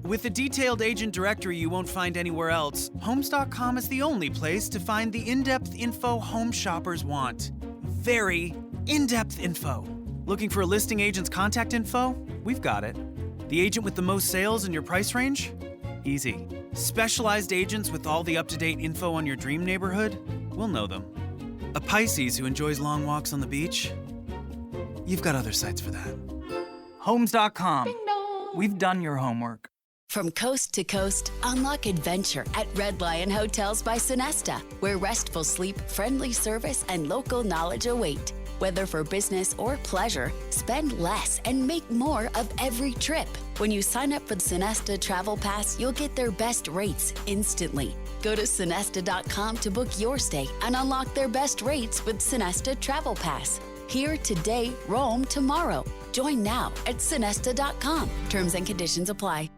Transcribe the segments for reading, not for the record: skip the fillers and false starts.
With a detailed agent directory you won't find anywhere else, Homes.com is the only place to find the in-depth info home shoppers want. Very in-depth info. Looking for a listing agent's contact info? We've got it. The agent with the most sales in your price range? Easy. Specialized agents with all the up-to-date info on your dream neighborhood? We'll know them. A Pisces who enjoys long walks on the beach? You've got other sites for that. Homes.com. We've done your homework. From coast to coast, unlock adventure at Red Lion Hotels by Sonesta, where restful sleep, friendly service, and local knowledge await. Whether for business or pleasure, spend less and make more of every trip. When you sign up for the Sonesta Travel Pass, you'll get their best rates instantly. Go to Sonesta.com to book your stay and unlock their best rates with Sonesta Travel Pass. Here today, roam tomorrow. Join now at Sonesta.com. Terms and conditions apply.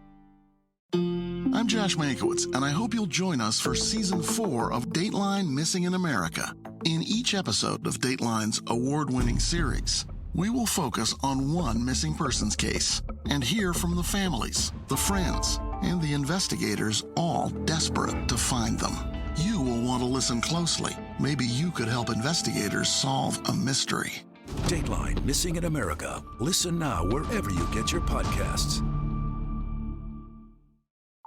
I'm Josh Mankiewicz, and I hope you'll join us for Season 4 of Dateline Missing in America. In each episode of Dateline's award-winning series, we will focus on one missing persons case and hear from the families, the friends, and the investigators, all desperate to find them. You will want to listen closely. Maybe you could help investigators solve a mystery. Dateline Missing in America. Listen now wherever you get your podcasts.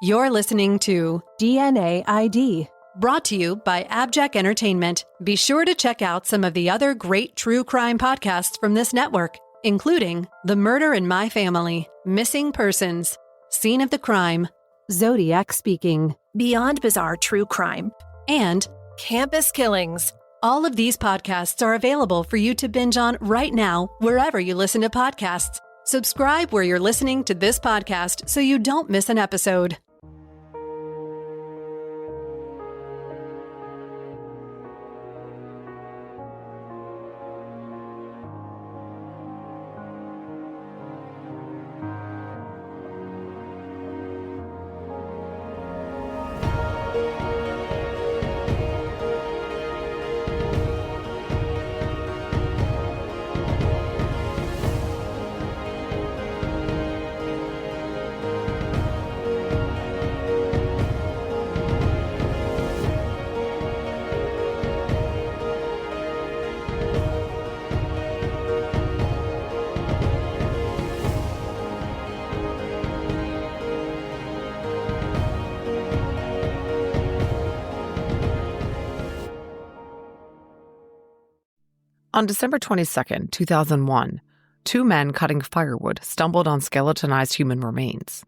You're listening to DNA ID, brought to you by AbJack Entertainment. Be sure to check out some of the other great true crime podcasts from this network, including The Murder in My Family, Missing Persons, Scene of the Crime, Zodiac Speaking, Beyond Bizarre True Crime, and Campus Killings. All of these podcasts are available for you to binge on right now, wherever you listen to podcasts. Subscribe where you're listening to this podcast so you don't miss an episode. On December 22, 2001, two men cutting firewood stumbled on skeletonized human remains.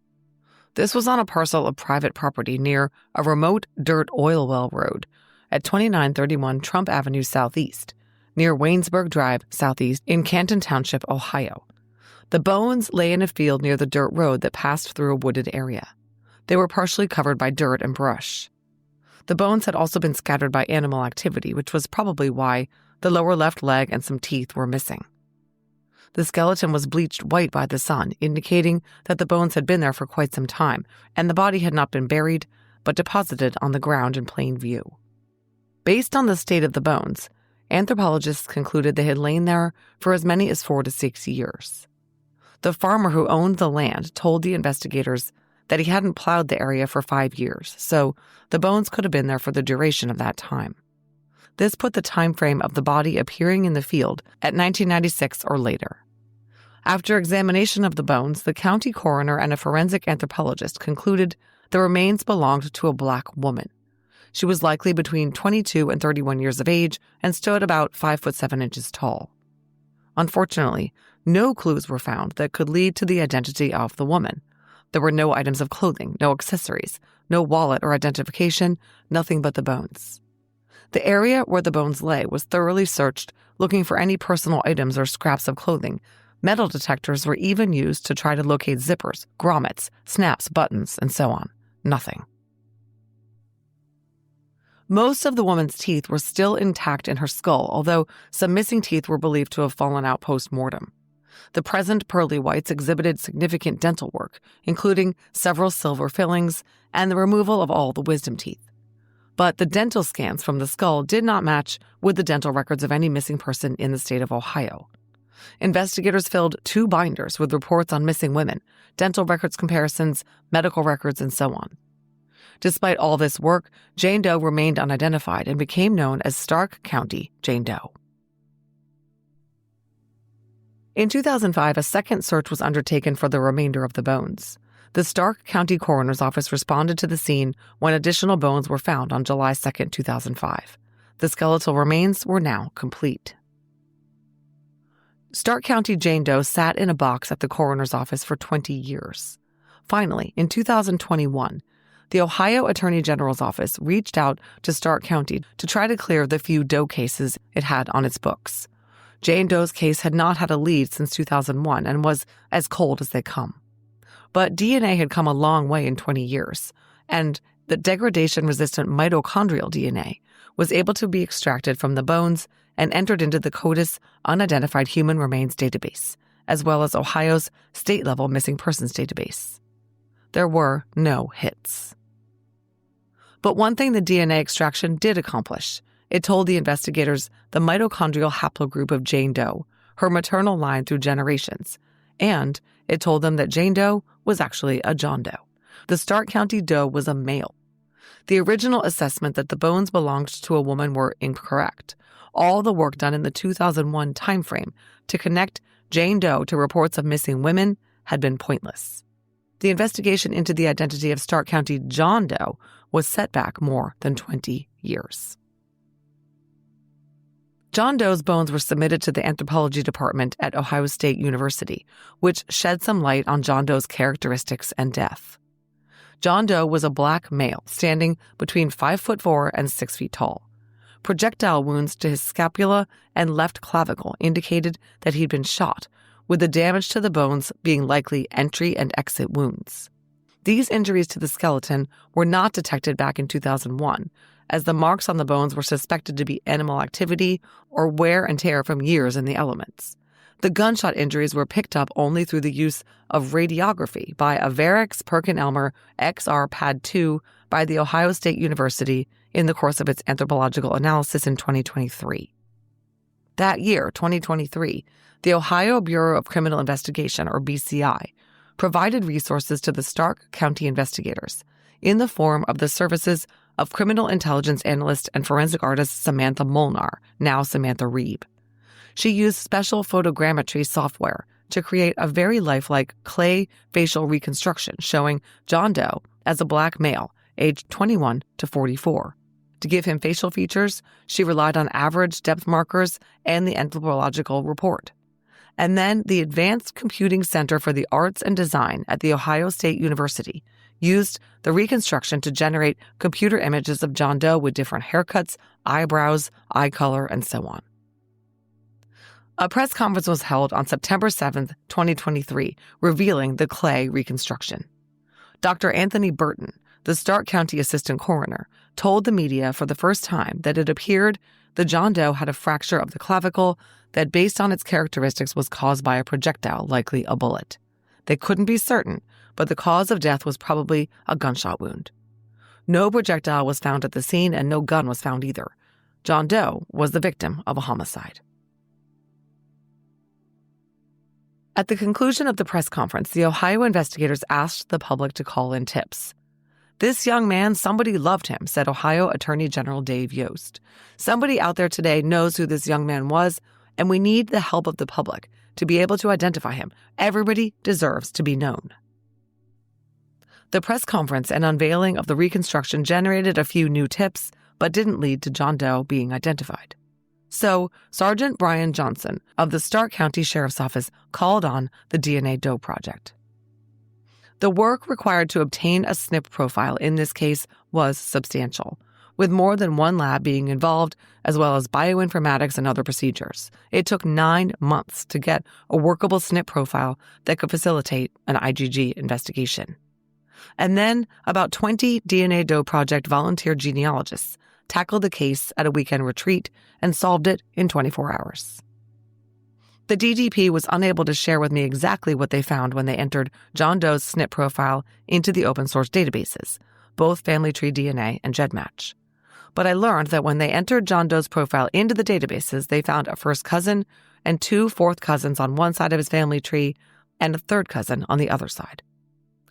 This was on a parcel of private property near a remote dirt oil well road at 2931 Trump Avenue Southeast, near Waynesburg Drive Southeast in Canton Township, Ohio. The bones lay in a field near the dirt road that passed through a wooded area. They were partially covered by dirt and brush. The bones had also been scattered by animal activity, which was probably why the lower left leg and some teeth were missing. The skeleton was bleached white by the sun, indicating that the bones had been there for quite some time, and the body had not been buried, but deposited on the ground in plain view. Based on the state of the bones, anthropologists concluded they had lain there for as many as 4 to 6 years. The farmer who owned the land told the investigators that he hadn't plowed the area for 5 years, so the bones could have been there for the duration of that time. This put the time frame of the body appearing in the field at 1996 or later. After examination of the bones, the county coroner and a forensic anthropologist concluded the remains belonged to a black woman. She was likely between 22 and 31 years of age and stood about 5 foot 7 inches tall. Unfortunately, no clues were found that could lead to the identity of the woman. There were no items of clothing, no accessories, no wallet or identification, nothing but the bones. The area where the bones lay was thoroughly searched, looking for any personal items or scraps of clothing. Metal detectors were even used to try to locate zippers, grommets, snaps, buttons, and so on. Nothing. Most of the woman's teeth were still intact in her skull, although some missing teeth were believed to have fallen out post-mortem. The present pearly whites exhibited significant dental work, including several silver fillings and the removal of all the wisdom teeth. But the dental scans from the skull did not match with the dental records of any missing person in the state of Ohio. Investigators filled 2 binders with reports on missing women, dental records comparisons, medical records, and so on. Despite all this work, Jane Doe remained unidentified and became known as Stark County Jane Doe. In 2005, a second search was undertaken for the remainder of the bones. The Stark County Coroner's Office responded to the scene when additional bones were found on July 2, 2005. The skeletal remains were now complete. Stark County Jane Doe sat in a box at the coroner's office for 20 years. Finally, in 2021, the Ohio Attorney General's office reached out to Stark County to try to clear the few Doe cases it had on its books. Jane Doe's case had not had a lead since 2001 and was as cold as they come. But DNA had come a long way in 20 years, and the degradation-resistant mitochondrial DNA was able to be extracted from the bones and entered into the CODIS Unidentified Human Remains database, as well as Ohio's state-level missing persons database. There were no hits. But one thing the DNA extraction did accomplish. It told the investigators the mitochondrial haplogroup of Jane Doe, her maternal line through generations, and it told them that Jane Doe was actually a John Doe. The Stark County Doe was a male. The original assessment that the bones belonged to a woman were incorrect. All the work done in the 2001 timeframe to connect Jane Doe to reports of missing women had been pointless. The investigation into the identity of Stark County John Doe was set back more than 20 years. John Doe's bones were submitted to the anthropology department at Ohio State University, which shed some light on John Doe's characteristics and death. John Doe was a black male, standing between 5'4" and 6 feet tall. Projectile wounds to his scapula and left clavicle indicated that he'd been shot, with the damage to the bones being likely entry and exit wounds. These injuries to the skeleton were not detected back in 2001, as the marks on the bones were suspected to be animal activity or wear and tear from years in the elements. The gunshot injuries were picked up only through the use of radiography by a Varex Perkin-Elmer XR Pad 2 by the Ohio State University in the course of its anthropological analysis in 2023. That year, 2023, the Ohio Bureau of Criminal Investigation, or BCI, provided resources to the Stark County investigators in the form of the services of criminal intelligence analyst and forensic artist Samantha Molnar, now Samantha Reeb. She used special photogrammetry software to create a very lifelike clay facial reconstruction showing John Doe as a black male, aged 21 to 44. To give him facial features, she relied on average depth markers and the anthropological report. And then the Advanced Computing Center for the Arts and Design at The Ohio State University used the reconstruction to generate computer images of John Doe with different haircuts, eyebrows, eye color, and so on. A press conference was held on September 7, 2023, revealing the clay reconstruction. Dr. Anthony Burton, the Stark County Assistant Coroner, told the media for the first time that it appeared the John Doe had a fracture of the clavicle that, based on its characteristics, was caused by a projectile, likely a bullet. They couldn't be certain, but the cause of death was probably a gunshot wound. No projectile was found at the scene, and no gun was found either. John Doe was the victim of a homicide. At the conclusion of the press conference, the Ohio investigators asked the public to call in tips. "This young man, somebody loved him," said Ohio Attorney General Dave Yost. "Somebody out there today knows who this young man was, and we need the help of the public to be able to identify him. Everybody deserves to be known." The press conference and unveiling of the reconstruction generated a few new tips, but didn't lead to John Doe being identified. So, Sergeant Brian Johnson of the Stark County Sheriff's Office called on the DNA Doe Project. The work required to obtain a SNP profile in this case was substantial, with more than one lab being involved, as well as bioinformatics and other procedures. It took 9 months to get a workable SNP profile that could facilitate an IgG investigation. And then about 20 DNA Doe Project volunteer genealogists tackled the case at a weekend retreat and solved it in 24 hours. The DDP was unable to share with me exactly what they found when they entered John Doe's SNP profile into the open-source databases, both Family Tree DNA and GEDmatch. But I learned that when they entered John Doe's profile into the databases, they found a first cousin and 2 fourth cousins on one side of his family tree and a third cousin on the other side.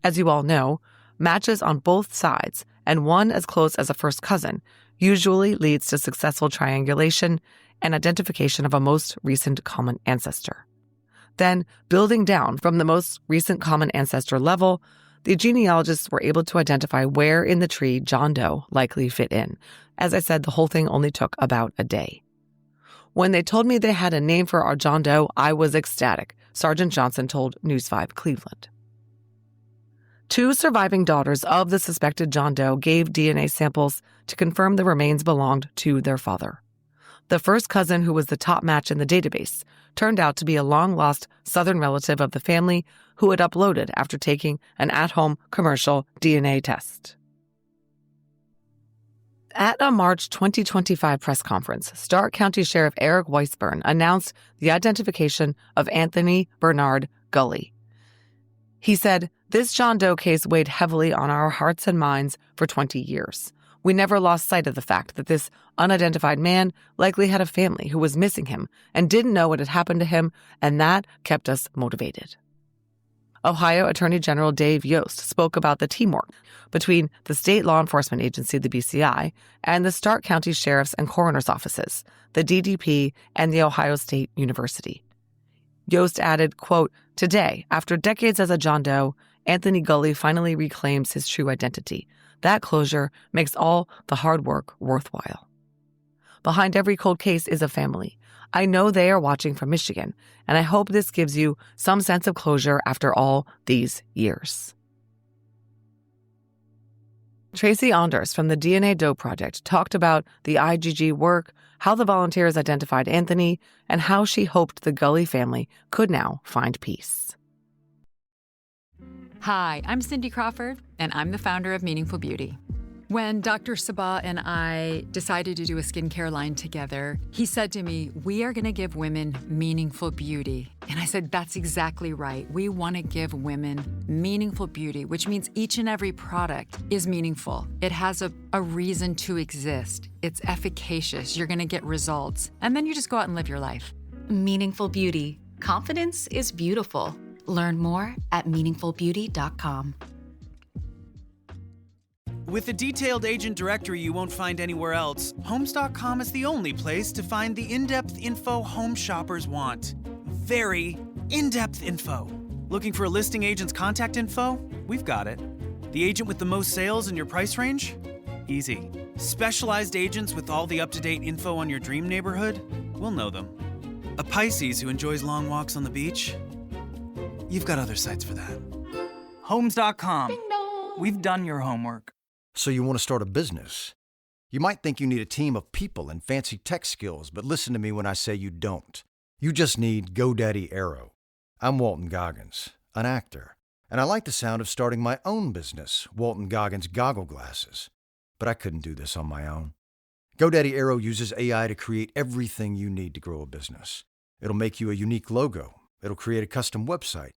As you all know, matches on both sides and one as close as a first cousin usually leads to successful triangulation and identification of a most recent common ancestor. Then, building down from the most recent common ancestor level, the genealogists were able to identify where in the tree John Doe likely fit in. As I said, the whole thing only took about a day. When they told me they had a name for our John Doe, I was ecstatic, Sergeant Johnson told News 5 Cleveland. 2 surviving daughters of the suspected John Doe gave DNA samples to confirm the remains belonged to their father. The first cousin, who was the top match in the database, turned out to be a long-lost Southern relative of the family who had uploaded after taking an at-home commercial DNA test. At a March 2025 press conference, Stark County Sheriff Eric Weisburn announced the identification of Anthony Bernard Gulley. He said, "This John Doe case weighed heavily on our hearts and minds for 20 years. We never lost sight of the fact that this unidentified man likely had a family who was missing him and didn't know what had happened to him, and that kept us motivated." Ohio Attorney General Dave Yost spoke about the teamwork between the state law enforcement agency, the BCI, and the Stark County Sheriff's and Coroner's offices, the DDP, and the Ohio State University. Yost added, quote, "Today, after decades as a John Doe, Anthony Gulley finally reclaims his true identity. That closure makes all the hard work worthwhile. Behind every cold case is a family. I know they are watching from Michigan, and I hope this gives you some sense of closure after all these years." Tracy Anders from the DNA Doe Project talked about the IGG work, how the volunteers identified Anthony, and how she hoped the Gulley family could now find peace. Hi, I'm Cindy Crawford, and I'm the founder of Meaningful Beauty. When Dr. Sabah and I decided to do a skincare line together, he said to me, "We are going to give women meaningful beauty." And I said, "That's exactly right. We want to give women meaningful beauty, which means each and every product is meaningful. It has a reason to exist. It's efficacious. You're going to get results. And then you just go out and live your life." Meaningful Beauty. Confidence is beautiful. Learn more at meaningfulbeauty.com. With a detailed agent directory you won't find anywhere else, Homes.com is the only place to find the in-depth info home shoppers want. Very in-depth info. Looking for a listing agent's contact info? We've got it. The agent with the most sales in your price range? Easy. Specialized agents with all the up-to-date info on your dream neighborhood? We'll know them. A Pisces who enjoys long walks on the beach? You've got other sites for that. Homes.com. We've done your homework. So you want to start a business? You might think you need a team of people and fancy tech skills, but listen to me when I say you don't. You just need GoDaddy Aero. I'm Walton Goggins, an actor, and I like the sound of starting my own business, Walton Goggins Goggle Glasses. But I couldn't do this on my own. GoDaddy Aero uses AI to create everything you need to grow a business. It'll make you a unique logo. It'll create a custom website.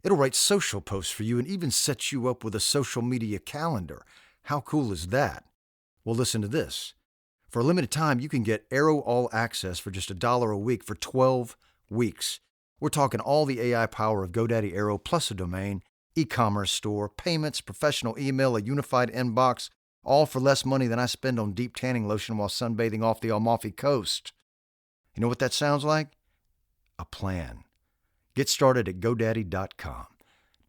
It'll write social posts for you and even set you up with a social media calendar. How cool is that? Well, listen to this. For a limited time, you can get Aero All Access for just $1 a week for 12 weeks. We're talking all the AI power of GoDaddy Aero plus a domain, e-commerce store, payments, professional email, a unified inbox, all for less money than I spend on deep tanning lotion while sunbathing off the Amalfi Coast. You know what that sounds like? A plan. Get started at GoDaddy.com.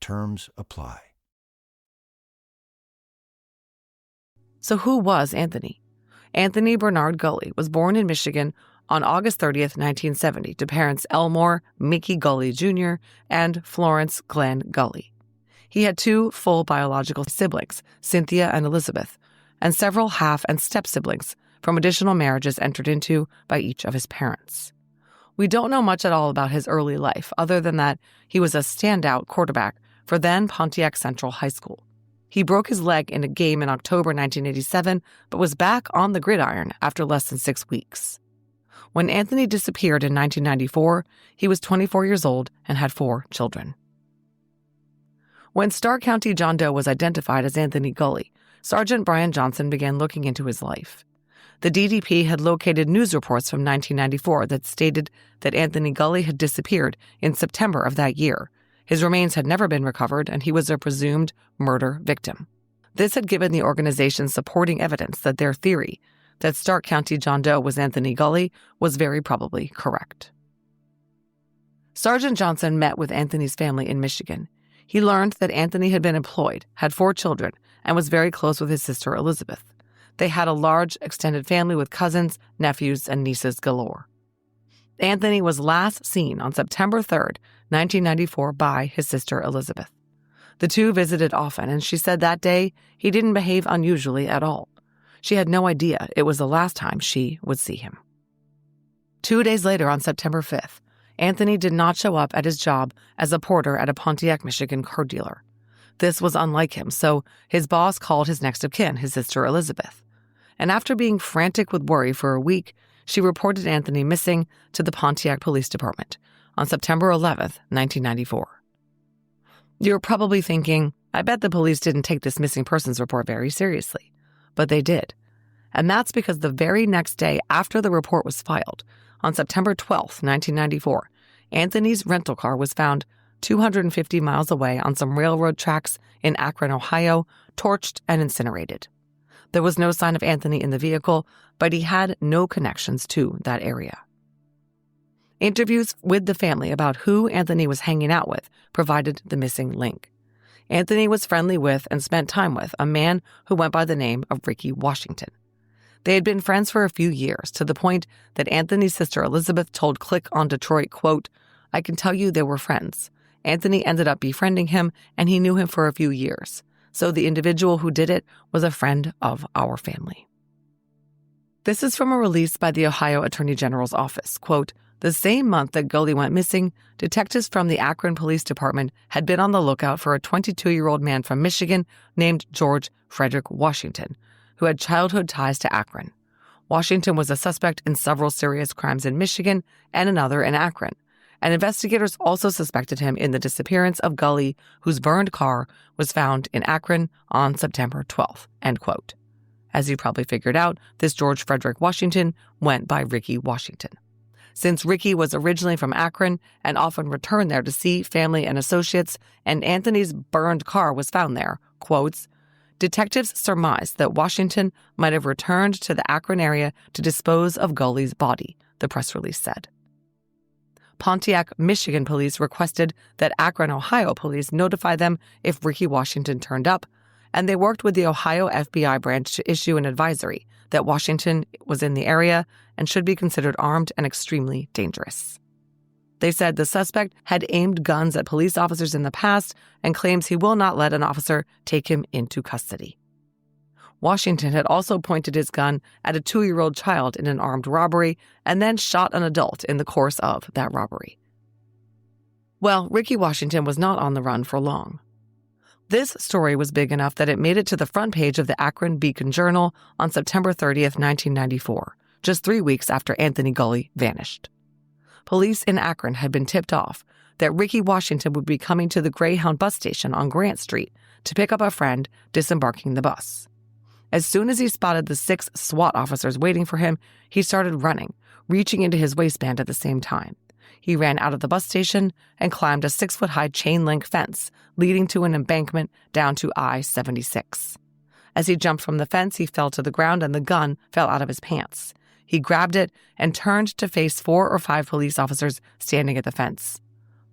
Terms apply. So who was Anthony? Anthony Bernard Gulley was born in Michigan on August 30th, 1970, to parents Elmore Mickey Gulley Jr. and Florence Glenn Gulley. He had 2 full biological siblings, Cynthia and Elizabeth, and several half and step-siblings from additional marriages entered into by each of his parents. We don't know much at all about his early life, other than that he was a standout quarterback for then Pontiac Central High School. He broke his leg in a game in October 1987, but was back on the gridiron after less than 6 weeks. When Anthony disappeared in 1994, he was 24 years old and had 4 children. When Stark County John Doe was identified as Anthony Gulley, Sergeant Brian Johnson began looking into his life. The DDP had located news reports from 1994 that stated that Anthony Gulley had disappeared in September of that year. His remains had never been recovered, and he was a presumed murder victim. This had given the organization supporting evidence that their theory that Stark County John Doe was Anthony Gulley was very probably correct. Sergeant Johnson met with Anthony's family in Michigan. He learned that Anthony had been employed, had 4 children, and was very close with his sister Elizabeth. They had a large extended family with cousins, nephews, and nieces galore. Anthony was last seen on September 3rd, 1994 by his sister Elizabeth. The two visited often, and she said that day he didn't behave unusually at all. She had no idea it was the last time she would see him. 2 days later, on September 5th, Anthony did not show up at his job as a porter at a Pontiac, Michigan car dealer. This was unlike him, so his boss called his next of kin, his sister Elizabeth. And after being frantic with worry for a week, she reported Anthony missing to the Pontiac Police Department on September 11th, 1994. You're probably thinking, I bet the police didn't take this missing persons report very seriously. But they did. And that's because the very next day after the report was filed, on September 12th, 1994, Anthony's rental car was found 250 miles away on some railroad tracks in Akron, Ohio, torched and incinerated. There was no sign of Anthony in the vehicle, but he had no connections to that area. Interviews with the family about who Anthony was hanging out with provided the missing link. Anthony was friendly with and spent time with a man who went by the name of Ricky Washington. They had been friends for a few years, to the point that Anthony's sister Elizabeth told Click on Detroit, quote, I can tell you they were friends. Anthony ended up befriending him, and he knew him for a few years. So the individual who did it was a friend of our family. This is from a release by the Ohio Attorney General's office, quote, the same month that Gulley went missing, detectives from the Akron Police Department had been on the lookout for a 22-year-old man from Michigan named George Frederick Washington, who had childhood ties to Akron. Washington was a suspect in several serious crimes in Michigan and another in Akron, and investigators also suspected him in the disappearance of Gulley, whose burned car was found in Akron on September 12th, end quote. As you probably figured out, this George Frederick Washington went by Ricky Washington. Since Ricky was originally from Akron and often returned there to see family and associates, and Anthony's burned car was found there, quotes, detectives surmised that Washington might have returned to the Akron area to dispose of Gulley's body, the press release said. Pontiac, Michigan police requested that Akron, Ohio police notify them if Ricky Washington turned up, and they worked with the Ohio FBI branch to issue an advisory that Washington was in the area and should be considered armed and extremely dangerous. They said the suspect had aimed guns at police officers in the past and claims he will not let an officer take him into custody. Washington had also pointed his gun at a 2-year-old child in an armed robbery and then shot an adult in the course of that robbery. Well, Ricky Washington was not on the run for long. This story was big enough that it made it to the front page of the Akron Beacon Journal on September 30th, 1994, just 3 weeks after Anthony Gulley vanished. Police in Akron had been tipped off that Ricky Washington would be coming to the Greyhound bus station on Grant Street to pick up a friend disembarking the bus. As soon as he spotted the 6 SWAT officers waiting for him, he started running, reaching into his waistband at the same time. He ran out of the bus station and climbed a 6-foot-high chain-link fence leading to an embankment down to I-76. As he jumped from the fence, he fell to the ground and the gun fell out of his pants. He grabbed it and turned to face 4 or 5 police officers standing at the fence.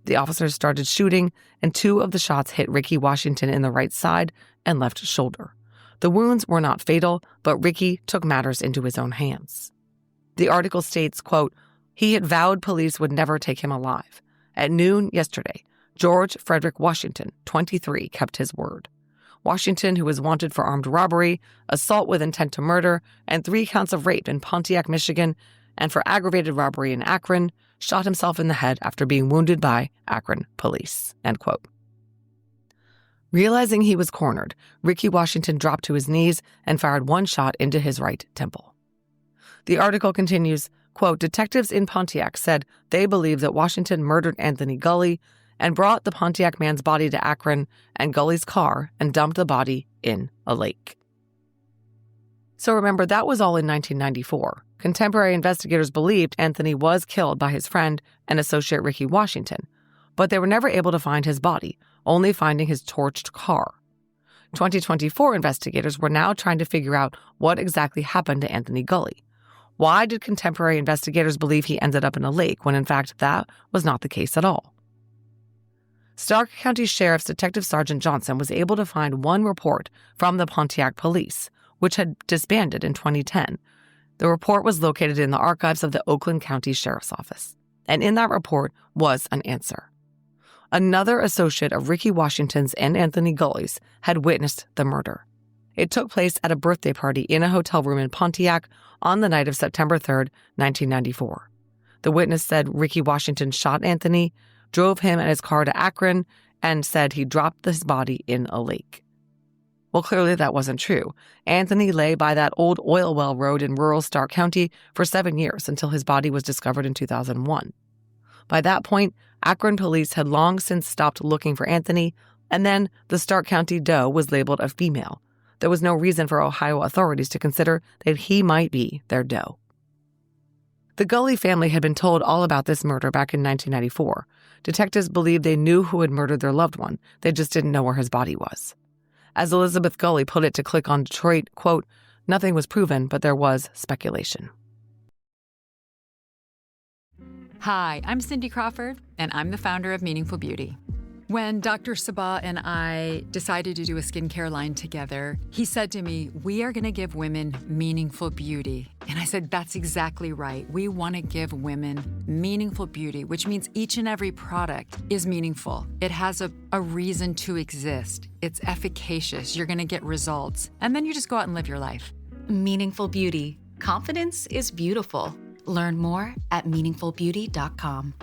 The officers started shooting, and 2 of the shots hit Ricky Washington in the right side and left shoulder. The wounds were not fatal, but Ricky took matters into his own hands. The article states, quote, he had vowed police would never take him alive. At noon yesterday, George Frederick Washington, 23, kept his word. Washington, who was wanted for armed robbery, assault with intent to murder, and 3 counts of rape in Pontiac, Michigan, and for aggravated robbery in Akron, shot himself in the head after being wounded by Akron police, end quote. Realizing he was cornered, Ricky Washington dropped to his knees and fired 1 shot into his right temple. The article continues, quote, detectives in Pontiac said they believe that Washington murdered Anthony Gulley and brought the Pontiac man's body to Akron and Gulley's car and dumped the body in a lake. So remember, that was all in 1994. Contemporary investigators believed Anthony was killed by his friend and associate Ricky Washington, but they were never able to find his body, only finding his torched car. 2024 investigators were now trying to figure out what exactly happened to Anthony Gulley. Why did contemporary investigators believe he ended up in a lake when in fact that was not the case at all? Stark County Sheriff's Detective Sergeant Johnson was able to find one report from the Pontiac police, which had disbanded in 2010. The report was located in the archives of the Oakland County Sheriff's Office, and in that report was an answer. Another associate of Ricky Washington's and Anthony Gulley's had witnessed the murder. It took place at a birthday party in a hotel room in Pontiac on the night of September 3rd, 1994. The witness said Ricky Washington shot Anthony, drove him and his car to Akron, and said he dropped his body in a lake. Well, clearly that wasn't true. Anthony lay by that old oil well road in rural Stark County for 7 years until his body was discovered in 2001. By that point, Akron police had long since stopped looking for Anthony, and then the Stark County Doe was labeled a female. There was no reason for Ohio authorities to consider that he might be their Doe. The Gulley family had been told all about this murder back in 1994. Detectives believed they knew who had murdered their loved one. They just didn't know where his body was. As Elizabeth Gulley put it to Click on Detroit, quote, "Nothing was proven, but there was speculation." Hi, I'm Cindy Crawford, and I'm the founder of Meaningful Beauty. When Dr. Sabah and I decided to do a skincare line together, he said to me, "We are going to give women meaningful beauty." And I said, "That's exactly right. We want to give women meaningful beauty," which means each and every product is meaningful. It has a reason to exist. It's efficacious. You're going to get results. And then you just go out and live your life. Meaningful Beauty. Confidence is beautiful. Learn more at meaningfulbeauty.com.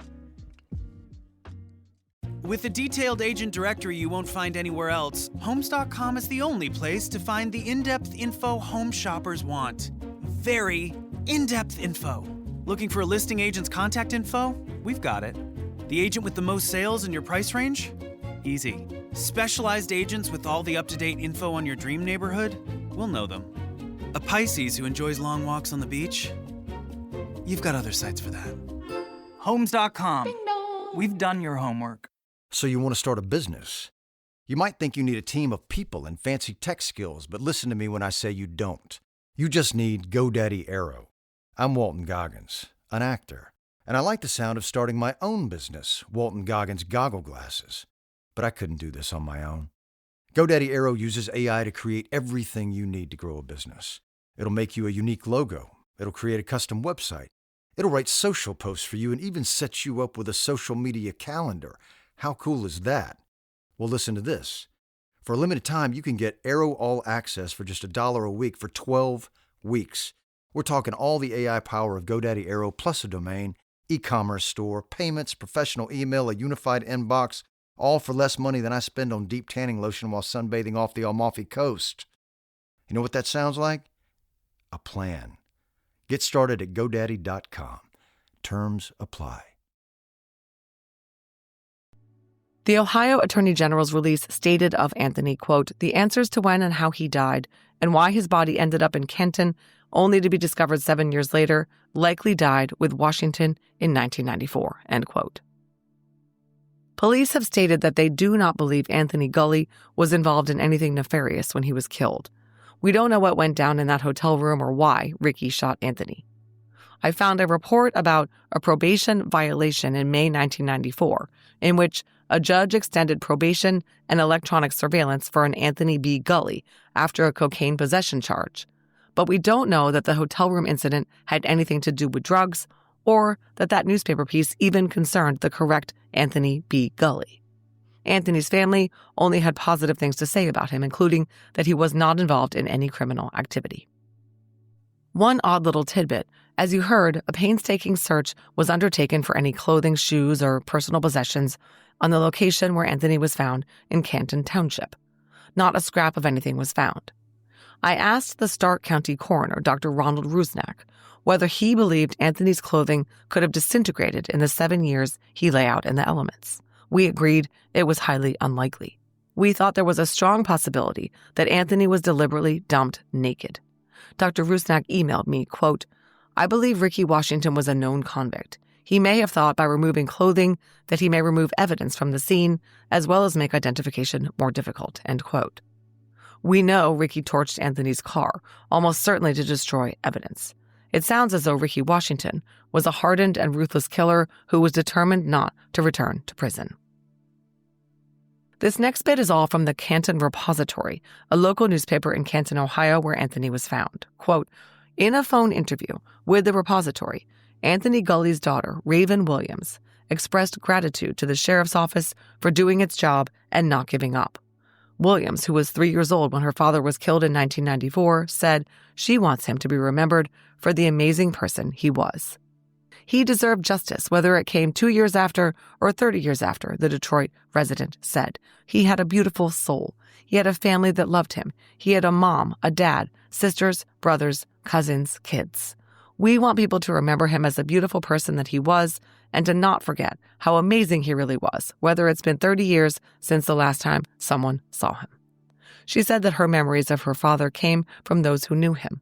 With a detailed agent directory you won't find anywhere else, Homes.com is the only place to find the in-depth info home shoppers want. Very in-depth info. Looking for a listing agent's contact info? We've got it. The agent with the most sales in your price range? Easy. Specialized agents with all the up-to-date info on your dream neighborhood? We'll know them. A Pisces who enjoys long walks on the beach? You've got other sites for that. Homes.com. We've done your homework. So you want to start a business? You might think you need a team of people and fancy tech skills, but listen to me when I say you don't. You just need GoDaddy Aero. I'm Walton Goggins, an actor, and I like the sound of starting my own business, Walton Goggins Goggle Glasses. But I couldn't do this on my own. GoDaddy Aero uses AI to create everything you need to grow a business. It'll make you a unique logo. It'll create a custom website. It'll write social posts for you and even set you up with a social media calendar. How cool is that? Well, listen to this. For a limited time, you can get Aero All Access for just $1 a week for 12 weeks. We're talking all the AI power of GoDaddy Aero plus a domain, e-commerce store, payments, professional email, a unified inbox, all for less money than I spend on deep tanning lotion while sunbathing off the Amalfi Coast. You know what that sounds like? A plan. Get started at GoDaddy.com. Terms apply. The Ohio Attorney General's release stated of Anthony, quote, "The answers to when and how he died and why his body ended up in Canton, only to be discovered 7 years later, likely died with Washington in 1994, end quote. Police have stated that they do not believe Anthony Gulley was involved in anything nefarious when he was killed. We don't know what went down in that hotel room or why Ricky shot Anthony. I found a report about a probation violation in May 1994, in which a judge extended probation and electronic surveillance for an Anthony B. Gulley after a cocaine possession charge. But we don't know that the hotel room incident had anything to do with drugs or that newspaper piece even concerned the correct Anthony B. Gulley. Anthony's family only had positive things to say about him, including that he was not involved in any criminal activity. One odd little tidbit. As you heard, a painstaking search was undertaken for any clothing, shoes, or personal possessions on the location where Anthony was found in Canton Township. Not a scrap of anything was found. I asked the Stark County coroner, Dr. Ronald Rusnak, whether he believed Anthony's clothing could have disintegrated in the 7 years he lay out in the elements. We agreed it was highly unlikely. We thought there was a strong possibility that Anthony was deliberately dumped naked. Dr. Rusnak emailed me, quote, "I believe Ricky Washington was a known convict. He may have thought by removing clothing that he may remove evidence from the scene, as well as make identification more difficult," end quote. We know Ricky torched Anthony's car, almost certainly to destroy evidence. It sounds as though Ricky Washington was a hardened and ruthless killer who was determined not to return to prison. This next bit is all from the Canton Repository, a local newspaper in Canton, Ohio, where Anthony was found. Quote, "In a phone interview with the Repository, Anthony Gulley's daughter, Raven Williams, expressed gratitude to the sheriff's office for doing its job and not giving up. Williams, who was 3 years old when her father was killed in 1994, said she wants him to be remembered for the amazing person he was. He deserved justice, whether it came 2 years after or 30 years after," the Detroit resident said. "He had a beautiful soul. He had a family that loved him. He had a mom, a dad, sisters, brothers, cousins, kids. We want people to remember him as the beautiful person that he was and to not forget how amazing he really was, whether it's been 30 years since the last time someone saw him." She said that her memories of her father came from those who knew him.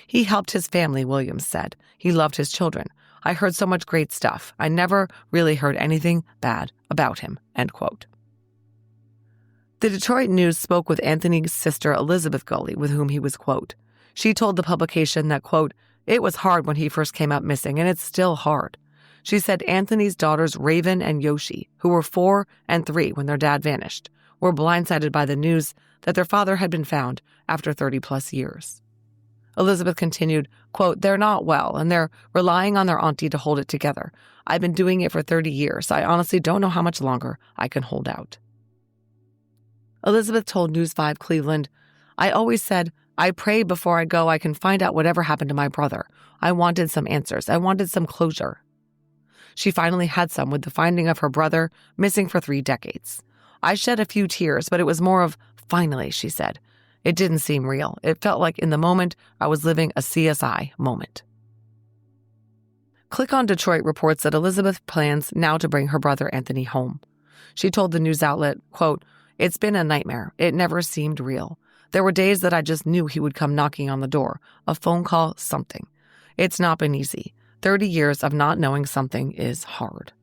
"He helped his family," Williams said. "He loved his children. I heard so much great stuff. I never really heard anything bad about him," end quote. The Detroit News spoke with Anthony's sister, Elizabeth Gulley, with whom he was, quote, she told the publication that, quote, "It was hard when he first came up missing, and it's still hard." She said Anthony's daughters, Raven and Yoshi, who were 4 and 3 when their dad vanished, were blindsided by the news that their father had been found after 30-plus years. Elizabeth continued, quote, "They're not well, and they're relying on their auntie to hold it together. I've been doing it for 30 years. I honestly don't know how much longer I can hold out." Elizabeth told News 5 Cleveland, "I always said, I pray before I go I can find out whatever happened to my brother. I wanted some answers. I wanted some closure." She finally had some with the finding of her brother, missing for 3 decades. "I shed a few tears, but it was more of, finally," she said. "It didn't seem real. It felt like in the moment I was living a CSI moment." Click on Detroit reports that Elizabeth plans now to bring her brother Anthony home. She told the news outlet, quote, "It's been a nightmare. It never seemed real. There were days that I just knew he would come knocking on the door, a phone call, something. It's not been easy. 30 years of not knowing something is hard."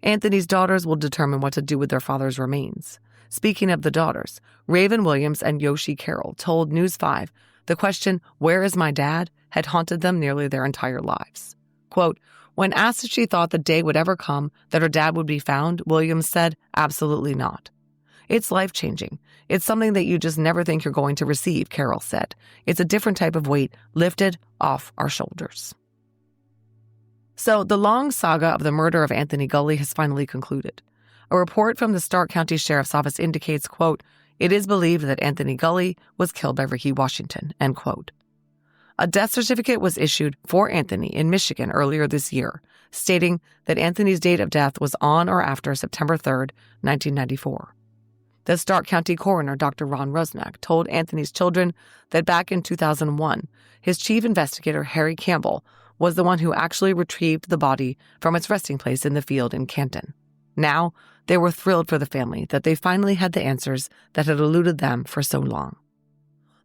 Anthony's daughters will determine what to do with their father's remains. Speaking of the daughters, Raven Williams and Yoshi Carroll told News 5 the question, "Where is my dad?" had haunted them nearly their entire lives. Quote, "When asked if she thought the day would ever come that her dad would be found, Williams said, absolutely not. It's life-changing. It's something that you just never think you're going to receive," Carroll said. "It's a different type of weight lifted off our shoulders." So the long saga of the murder of Anthony Gulley has finally concluded. A report from the Stark County Sheriff's Office indicates, quote, "It is believed that Anthony Gulley was killed by Ricky Washington," end quote. A death certificate was issued for Anthony in Michigan earlier this year, stating that Anthony's date of death was on or after September 3rd, 1994. The Stark County coroner, Dr. Ron Rusnak, told Anthony's children that back in 2001, his chief investigator, Harry Campbell, was the one who actually retrieved the body from its resting place in the field in Canton. Now, they were thrilled for the family that they finally had the answers that had eluded them for so long.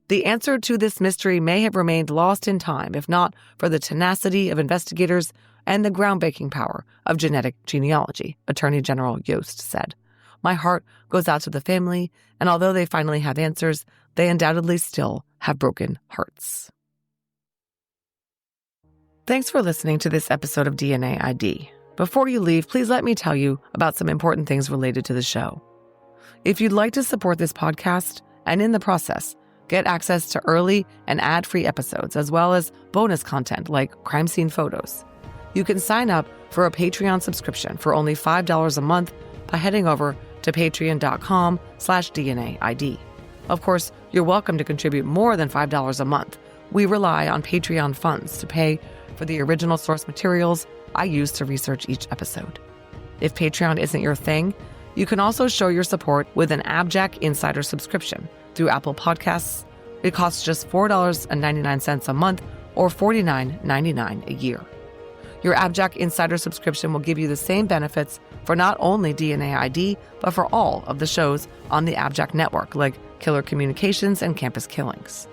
The answer to this mystery may have remained lost in time if not for the tenacity of investigators and the groundbreaking power of genetic genealogy, Attorney General Yost said. "My heart goes out to the family, and although they finally have answers, they undoubtedly still have broken hearts." Thanks for listening to this episode of DNA ID. Before you leave, please let me tell you about some important things related to the show. If you'd like to support this podcast, and in the process, get access to early and ad-free episodes, as well as bonus content like crime scene photos, you can sign up for a Patreon subscription for only $5 a month by heading over to patreon.com/DNAID. Of course, you're welcome to contribute more than $5 a month. We rely on Patreon funds to pay for the original source materials I use to research each episode. If Patreon isn't your thing, you can also show your support with an AbJack Insider subscription through Apple Podcasts. It costs just $4.99 a month or $49.99 a year. Your AbJack Insider subscription will give you the same benefits for not only DNA ID, but for all of the shows on the AbJack network, like Killer Communications and Campus Killings.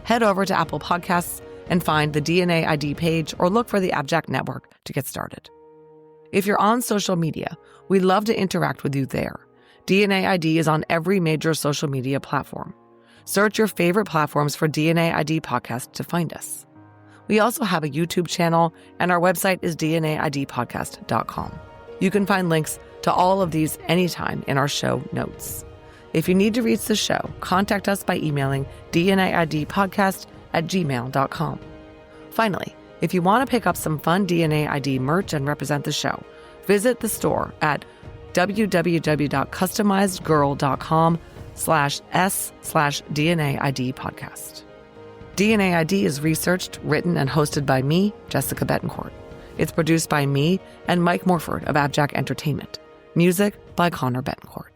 head over to Apple Podcasts and find the DNA ID page or look for the AbJack Network to get started. If you're on social media, we'd love to interact with you there. DNA ID is on every major social media platform. Search your favorite platforms for DNA ID Podcast to find us. We also have a YouTube channel, and our website is dnaidpodcast.com. You can find links to all of these anytime in our show notes. If you need to reach the show, contact us by emailing dnaidpodcast@gmail.com. Finally, if you want to pick up some fun DNA ID merch and represent the show, visit the store at www.customizedgirl.com/s/DNA ID podcast. DNA ID is researched, written, and hosted by me, Jessica Betancourt. It's produced by me and Mike Morford of AbJack Entertainment. Music by Connor Betancourt.